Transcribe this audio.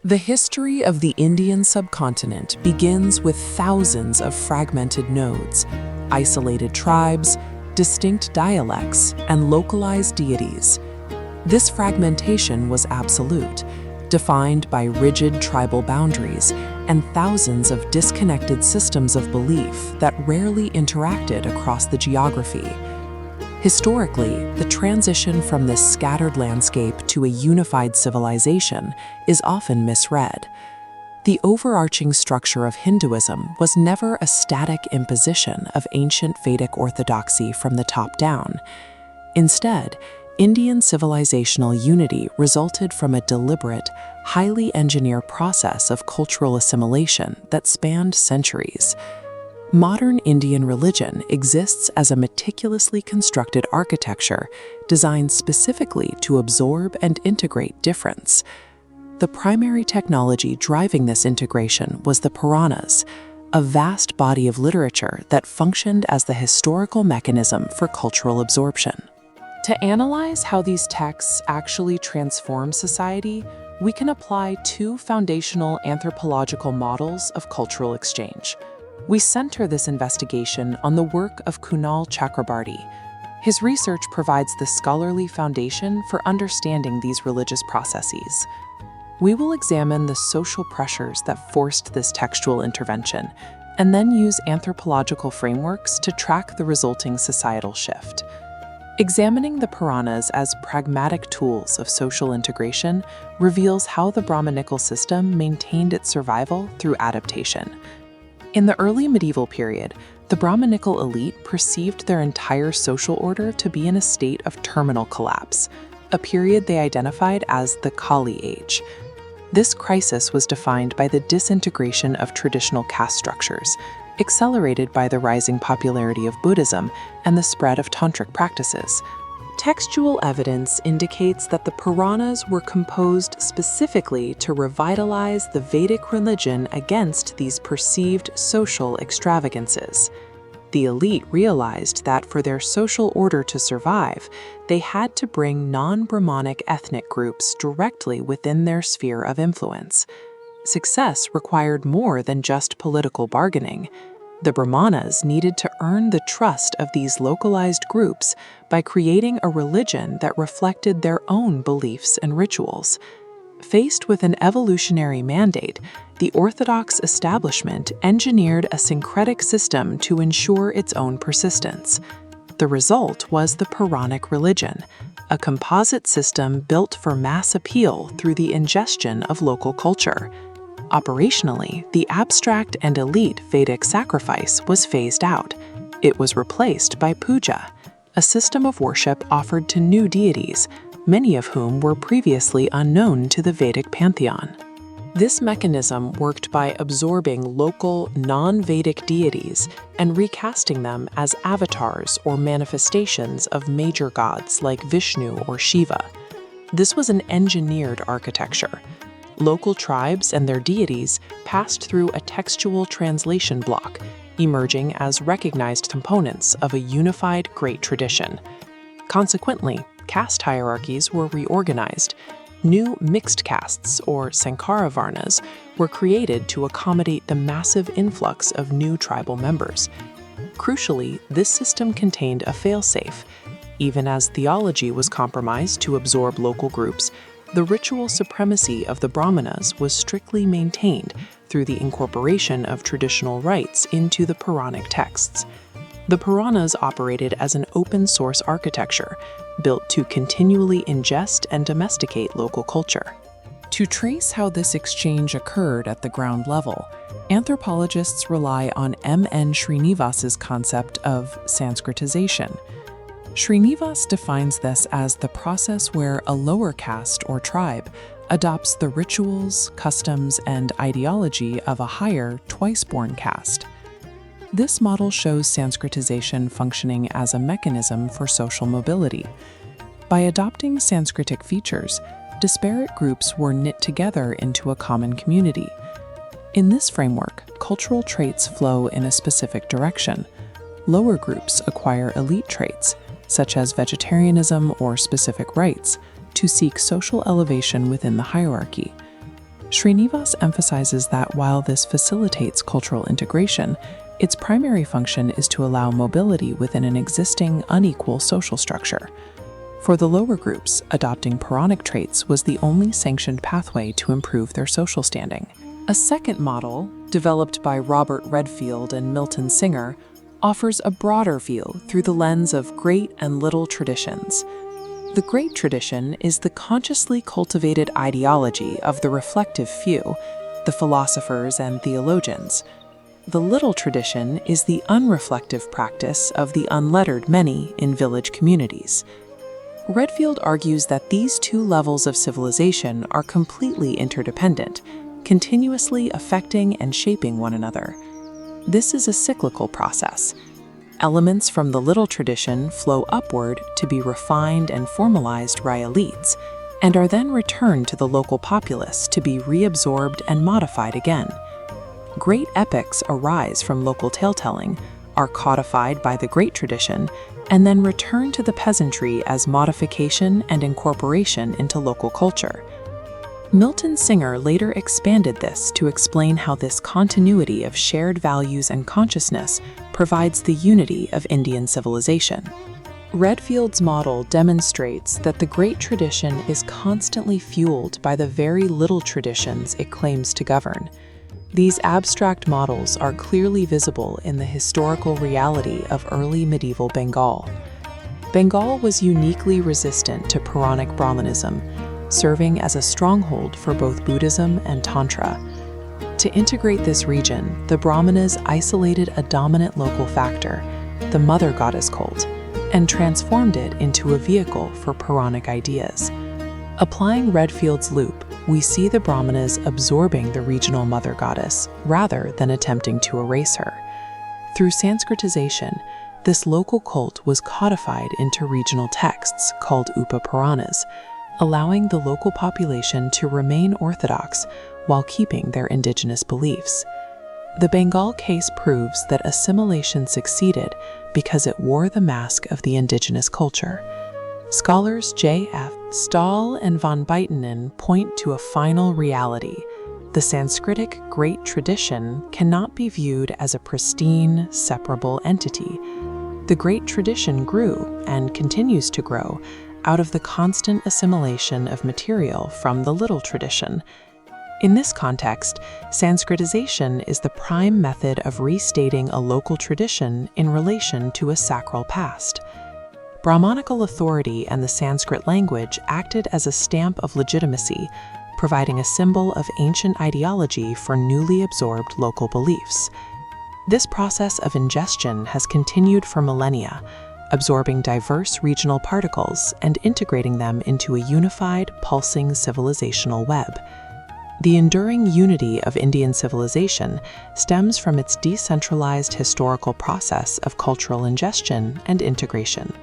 The history of the Indian subcontinent begins with thousands of fragmented nodes, isolated tribes, distinct dialects, and localized deities. This fragmentation was absolute, defined by rigid tribal boundaries and thousands of disconnected systems of belief that rarely interacted across the geography. Historically, the transition from this scattered landscape to a unified civilization is often misread. The overarching structure of Hinduism was never a static imposition of ancient Vedic orthodoxy from the top down. Instead, Indian civilizational unity resulted from a deliberate, highly engineered process of cultural assimilation that spanned centuries. Modern Indian religion exists as a meticulously constructed architecture designed specifically to absorb and integrate difference. The primary technology driving this integration was the Puranas, a vast body of literature that functioned as the historical mechanism for cultural absorption. To analyze how these texts actually transform society, we can apply two foundational anthropological models of cultural exchange. We center this investigation on the work of Kunal Chakrabarti. His research provides the scholarly foundation for understanding these religious processes. We will examine the social pressures that forced this textual intervention, and then use anthropological frameworks to track the resulting societal shift. Examining the Puranas as pragmatic tools of social integration reveals how the Brahmanical system maintained its survival through adaptation. In the early medieval period, the Brahmanical elite perceived their entire social order to be in a state of terminal collapse, a period they identified as the Kali Age. This crisis was defined by the disintegration of traditional caste structures, accelerated by the rising popularity of Buddhism and the spread of tantric practices. Textual evidence indicates that the Puranas were composed specifically to revitalize the Vedic religion against these perceived social extravagances. The elite realized that for their social order to survive, they had to bring non-Brahmanic ethnic groups directly within their sphere of influence. Success required more than just political bargaining. The Brahmanas needed to earn the trust of these localized groups by creating a religion that reflected their own beliefs and rituals. Faced with an evolutionary mandate, the Orthodox establishment engineered a syncretic system to ensure its own persistence. The result was the Puranic religion, a composite system built for mass appeal through the ingestion of local culture. Operationally, the abstract and elite Vedic sacrifice was phased out. It was replaced by puja, a system of worship offered to new deities, many of whom were previously unknown to the Vedic pantheon. This mechanism worked by absorbing local, non-Vedic deities and recasting them as avatars or manifestations of major gods like Vishnu or Shiva. This was an engineered architecture. Local tribes and their deities passed through a textual translation block, emerging as recognized components of a unified great tradition. Consequently, caste hierarchies were reorganized. New mixed castes, or Sankara Varnas, were created to accommodate the massive influx of new tribal members. Crucially, this system contained a failsafe. Even as theology was compromised to absorb local groups, the ritual supremacy of the Brahmanas was strictly maintained through the incorporation of traditional rites into the Puranic texts. The Puranas operated as an open-source architecture, built to continually ingest and domesticate local culture. To trace how this exchange occurred at the ground level, anthropologists rely on M.N. Srinivas's concept of Sanskritization. Srinivas defines this as the process where a lower caste or tribe adopts the rituals, customs, and ideology of a higher, twice-born caste. This model shows Sanskritization functioning as a mechanism for social mobility. By adopting Sanskritic features, disparate groups were knit together into a common community. In this framework, cultural traits flow in a specific direction. Lower groups acquire elite traits, such as vegetarianism or specific rites, to seek social elevation within the hierarchy. Srinivas emphasizes that while this facilitates cultural integration, its primary function is to allow mobility within an existing, unequal social structure. For the lower groups, adopting Puranic traits was the only sanctioned pathway to improve their social standing. A second model, developed by Robert Redfield and Milton Singer, offers a broader view through the lens of great and little traditions. The great tradition is the consciously cultivated ideology of the reflective few, the philosophers and theologians. The little tradition is the unreflective practice of the unlettered many in village communities. Redfield argues that these two levels of civilization are completely interdependent, continuously affecting and shaping one another. This is a cyclical process. Elements from the little tradition flow upward to be refined and formalized by elites, and are then returned to the local populace to be reabsorbed and modified again. Great epics arise from local tale-telling, are codified by the great tradition, and then return to the peasantry as modification and incorporation into local culture. Milton Singer later expanded this to explain how this continuity of shared values and consciousness provides the unity of Indian civilization. Redfield's model demonstrates that the great tradition is constantly fueled by the very little traditions it claims to govern. These abstract models are clearly visible in the historical reality of early medieval Bengal. Bengal was uniquely resistant to Puranic Brahmanism, serving as a stronghold for both Buddhism and Tantra. To integrate this region, the Brahmanas isolated a dominant local factor, the mother goddess cult, and transformed it into a vehicle for Puranic ideas. Applying Redfield's loop, we see the Brahmanas absorbing the regional mother goddess rather than attempting to erase her. Through Sanskritization, this local cult was codified into regional texts called Upa-Puranas, allowing the local population to remain orthodox while keeping their indigenous beliefs. The Bengal case proves that assimilation succeeded because it wore the mask of the indigenous culture. Scholars J.F. Stahl and von Buitenen point to a final reality. The Sanskritic great tradition cannot be viewed as a pristine, separable entity. The great tradition grew, and continues to grow, out of the constant assimilation of material from the little tradition. In this context, Sanskritization is the prime method of restating a local tradition in relation to a sacral past. Brahmanical authority and the Sanskrit language acted as a stamp of legitimacy, providing a symbol of ancient ideology for newly absorbed local beliefs. This process of ingestion has continued for millennia, absorbing diverse regional particles and integrating them into a unified, pulsing civilizational web. The enduring unity of Indian civilization stems from its decentralized historical process of cultural ingestion and integration.